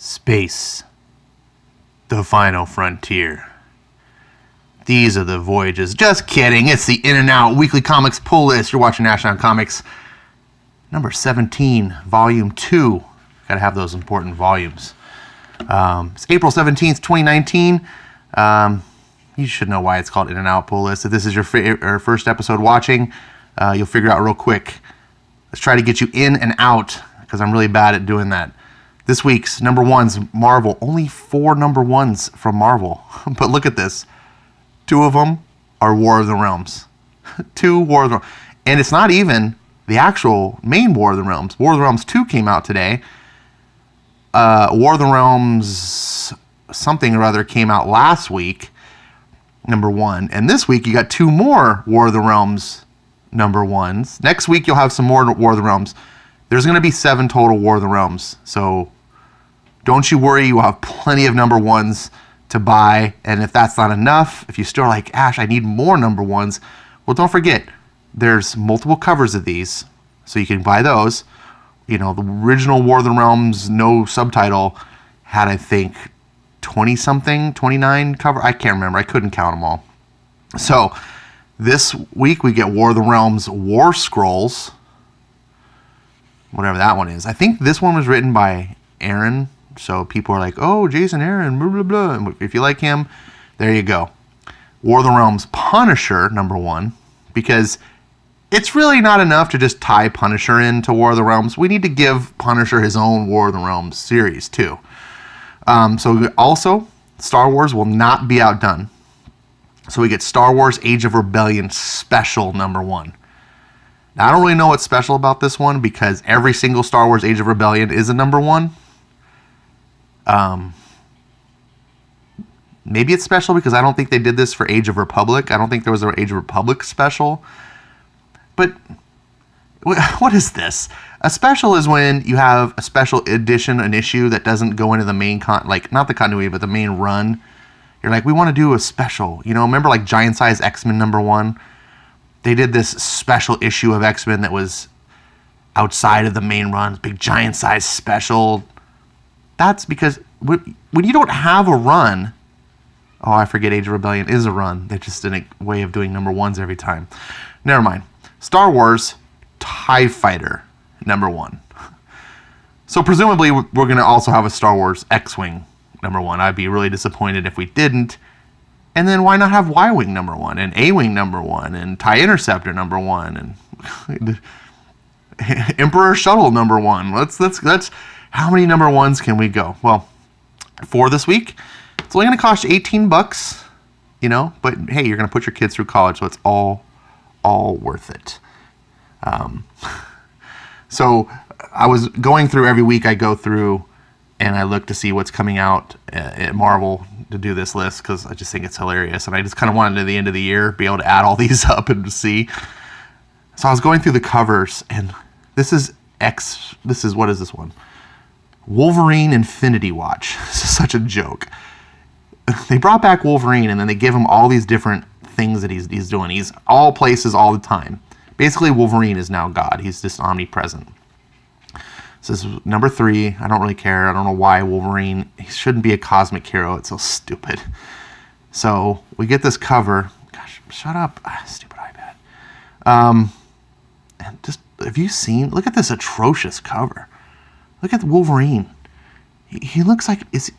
Space. The final frontier. These are the voyages. Just kidding. It's the In and Out Weekly Comics Pull List. You're watching National Comics number 17, Volume 2. Got to have those important volumes. It's April 17th, 2019. You should know why it's called In and Out Pull List. If this is your first episode watching, you'll figure out real quick. Let's try to get you in and out, because I'm really bad at doing that. This week's number one's Marvel. Only 4 number ones from Marvel. But look at this. 2 of them are War of the Realms. 2 War of the Realms. And it's not even the actual main War of the Realms. War of the Realms 2 came out today. War of the Realms something or other came out last week, number 1. And this week you got 2 more War of the Realms number 1s. Next week you'll have some more War of the Realms. There's going to be 7 total War of the Realms. So don't you worry, you will have plenty of number 1s to buy. And if that's not enough, if you still like, Ash, I need more number 1s, well, don't forget, there's multiple covers of these. So you can buy those. You know, the original War of the Realms, no subtitle, had, I think, 20-something, 29 cover. I can't remember. I couldn't count them all. So this week we get War of the Realms War Scrolls. Whatever that one is. I think this one was written by Aaron. So people are like, oh, Jason Aaron, blah, blah, blah. And if you like him, there you go. War of the Realms Punisher, number 1. Because it's really not enough to just tie Punisher into War of the Realms. We need to give Punisher his own War of the Realms series, too. So also, Star Wars will not be outdone. So we get Star Wars Age of Rebellion Special, number 1. Now, I don't really know what's special about this one because every single Star Wars Age of Rebellion is a number 1. Maybe it's special because I don't think they did this for Age of Republic. I don't think there was an Age of Republic special. But what is this? A special is when you have a special edition, an issue that doesn't go into the main not the continuity, but the main run. You're like, we want to do a special. You know, remember like Giant Size X-Men number 1? They did this special issue of X-Men that was outside of the main run, big giant size special. That's because when you don't have a run, oh, I forget Age of Rebellion is a run. They're just in a way of doing number 1s every time. Never mind. Star Wars TIE Fighter, number 1. So presumably we're going to also have a Star Wars X-Wing, number 1. I'd be really disappointed if we didn't. And then why not have Y-Wing number 1 and A-Wing number 1 and TIE Interceptor number 1 and Emperor Shuttle number 1? That's how many number 1s can we go? Well, for this week, it's only going to cost you $18, you know, but hey, you're going to put your kids through college, so it's all worth it. So I was going through every week. I go through and I look to see what's coming out at Marvel to do this list because I just think it's hilarious. And I just kind of wanted at the end of the year be able to add all these up and see. So I was going through the covers, and this is what is this one? Wolverine Infinity Watch. This is such a joke. They brought back Wolverine, and then they give him all these different things that he's doing. He's all places all the time. Basically, Wolverine is now God. He's just omnipresent. So this is number 3. I don't really care. I don't know why Wolverine. He shouldn't be a cosmic hero. It's so stupid. So we get this cover. Gosh, shut up. Stupid iPad. And just, have you seen? Look at this atrocious cover. Look at Wolverine. He looks like, is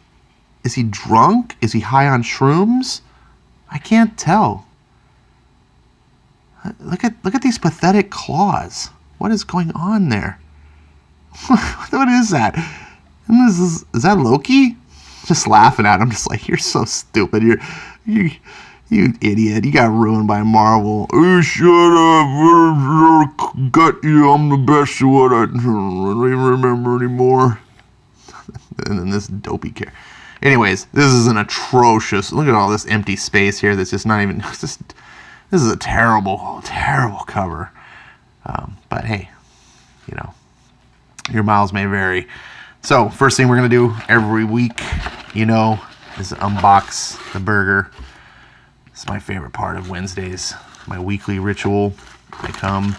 he drunk? Is he high on shrooms? I can't tell. Look at these pathetic claws. What is going on there? What is that? Is that Loki? Just laughing at him, just like, you're so stupid. You idiot. You got ruined by Marvel. Oh, shut up. Got you. I'm the best at what I don't even remember anymore. And then this dopey character. Anyways, this is an atrocious. Look at all this empty space here. That's just not even. This is a terrible, terrible cover. But hey, you know, your miles may vary. So first thing we're gonna do every week, you know, is unbox the burger. It's my favorite part of Wednesdays. My weekly ritual. I come,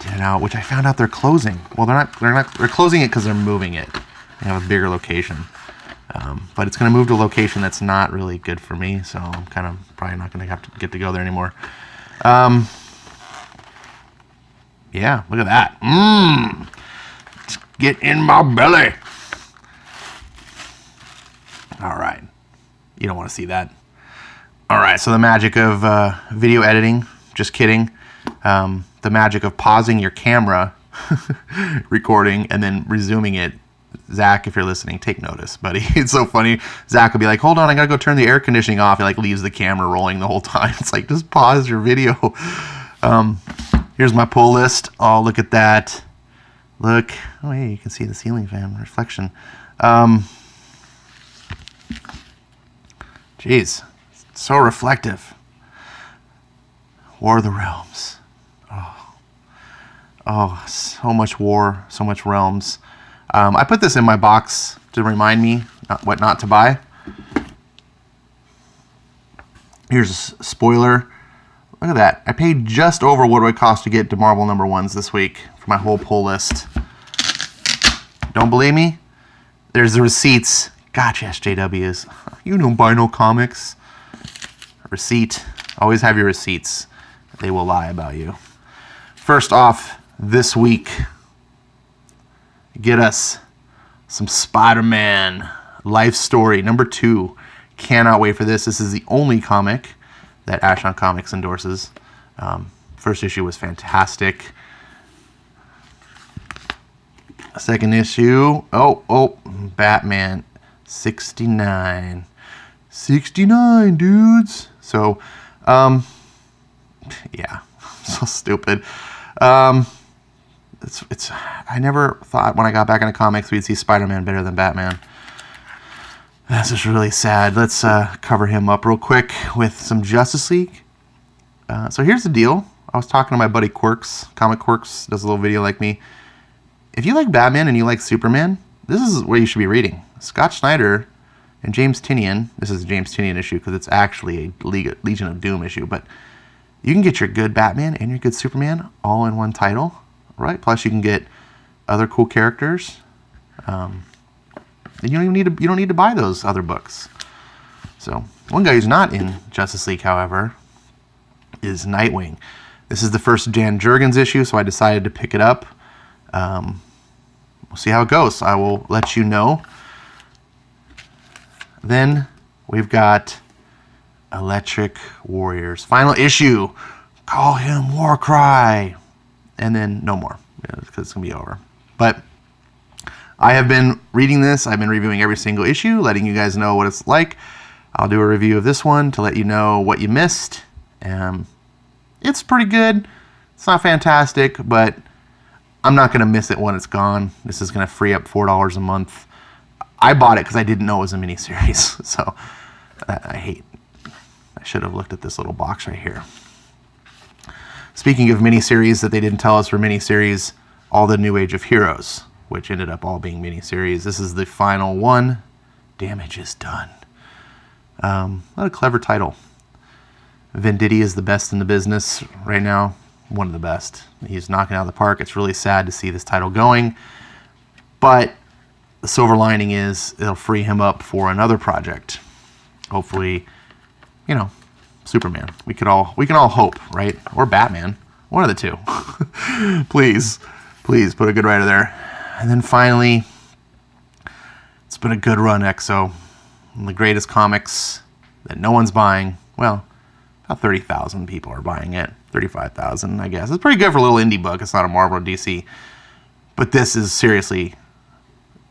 get it out, which I found out they're closing. Well, they're not. They're closing it because they're moving it. have a bigger location. But it's going to move to a location that's not really good for me, so I'm kind of probably not going to have to get to go there anymore. Yeah, look at that. Let's get in my belly. All right. You don't want to see that. All right, so the magic of video editing, just kidding. The magic of pausing your camera, recording, and then resuming it. Zach, if you're listening, take notice, buddy. It's so funny. Zach will be like, hold on, I gotta go turn the air conditioning off. He like leaves the camera rolling the whole time. It's like, just pause your video. Here's my pull list. Oh, look at that. Look. Oh, hey, you can see the ceiling fan reflection. Jeez, so reflective. War of the Realms. Oh, so much war, so much realms. I put this in my box to remind me what not to buy. Here's a spoiler. Look at that. I paid just over what it would cost to get to Marvel #1s this week for my whole pull list. Don't believe me? There's the receipts. Gotcha, SJWs. You don't buy no comics. Receipt. Always have your receipts. They will lie about you. First off, this week, get us some Spider-Man Life Story #2. Cannot wait for this. This is the only comic that Ashon Comics endorses. First issue was fantastic. Second issue, Batman 69. 69, dudes. So, yeah, so stupid. It's. I never thought when I got back into comics we'd see Spider-Man better than Batman. That's just really sad. Let's cover him up real quick with some Justice League. So here's the deal. I was talking to my buddy Quirks, Comic Quirks, does a little video like me. If you like Batman and you like Superman, this is what you should be reading. Scott Snyder and James Tynion. This is a James Tynion issue because it's actually a Legion of Doom issue, but you can get your good Batman and your good Superman all in one title, right? Plus you can get other cool characters. And you don't need to buy those other books. So one guy who's not in Justice League, however, is Nightwing. This is the first Jan Jurgens issue, so I decided to pick it up. We'll see how it goes. I will let you know. Then we've got Electric Warriors. Final issue. Call him Warcry. And then no more, because it's going to be over. But I have been reading this. I've been reviewing every single issue, letting you guys know what it's like. I'll do a review of this one to let you know what you missed. It's pretty good. It's not fantastic, but I'm not going to miss it when it's gone. This is going to free up $4 a month. I bought it because I didn't know it was a miniseries. So I should have looked at this little box right here. Speaking of miniseries that they didn't tell us were miniseries, all the New Age of Heroes, which ended up all being miniseries. This is the final one. Damage is done. What a clever title. Venditti is the best in the business right now. One of the best. He's knocking out of the park. It's really sad to see this title going. But the silver lining is it'll free him up for another project. Hopefully, Superman. We can all hope, right? Or Batman. One of the two. Please put a good writer there. And then finally, it's been a good run, Exo. One of the greatest comics that no one's buying. Well, about 30,000 people are buying it. 35,000, I guess. It's pretty good for a little indie book. It's not a Marvel or DC. But this is seriously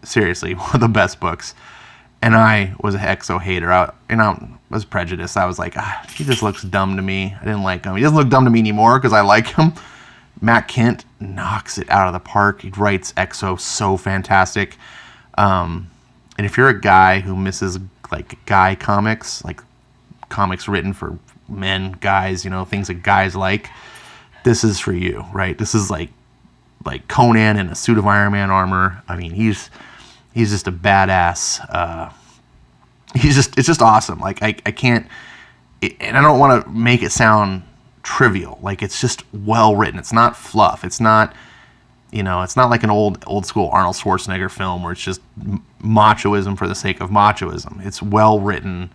one of the best books. And I was an Exo hater. I was prejudiced. I was like, he just looks dumb to me. I didn't like him. He doesn't look dumb to me anymore because I like him. Matt Kindt knocks it out of the park. He writes Exo so fantastic. And if you're a guy who misses like guy comics, like comics written for men, guys, things that guys like, this is for you, right? This is like Conan in a suit of Iron Man armor. I mean, he's just a badass. It's just awesome. Like I can't, and I don't want to make it sound trivial. Like it's just well written. It's not fluff. It's not You know, it's not like an old school Arnold Schwarzenegger film where it's just machoism for the sake of machoism. It's well written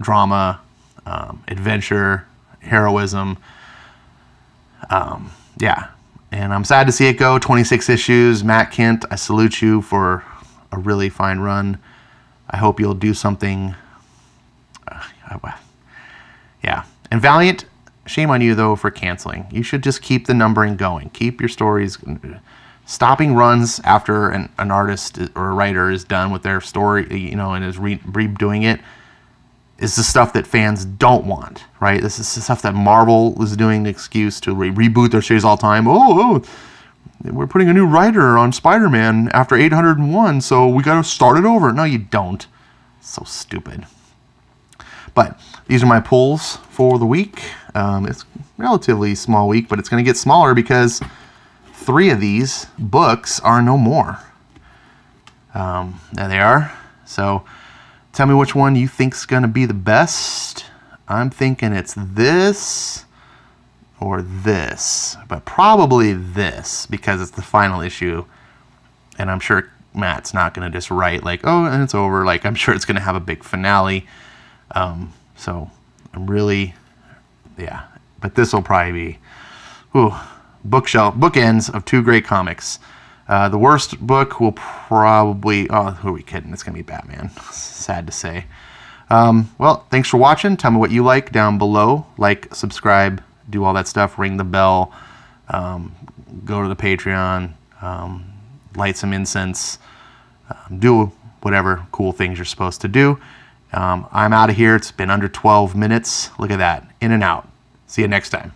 drama, adventure, heroism. Yeah, and I'm sad to see it go. 26 issues. Matt Kindt, I salute you for a really fine run. I hope you'll do something. Yeah, and Valiant, shame on you though for canceling. You should just keep the numbering going. Keep your stories. Stopping runs after an artist or a writer is done with their story, you know, and is redoing it, is the stuff that fans don't want, right? This is the stuff that Marvel is doing, the excuse to reboot their series all the time. Oh, we're putting a new writer on Spider-Man after 801, so we got to start it over. No, you don't. So stupid. But these are my pulls for the week. It's a relatively small week, but it's going to get smaller because 3 of these books are no more. There they are. So tell me which one you think's going to be the best. I'm thinking it's this or this, but probably this because it's the final issue. And I'm sure Matt's not going to just write like, oh, and it's over. Like, I'm sure it's going to have a big finale. So I'm really, yeah, but this will probably be, bookends of 2 great comics. The worst book will probably, oh, who are we kidding? It's going to be Batman. Sad to say. Well, thanks for watching. Tell me what you like down below. Like, subscribe, do all that stuff, ring the bell, go to the Patreon, light some incense, do whatever cool things you're supposed to do. I'm out of here. It's been under 12 minutes. Look at that. In and out. See you next time.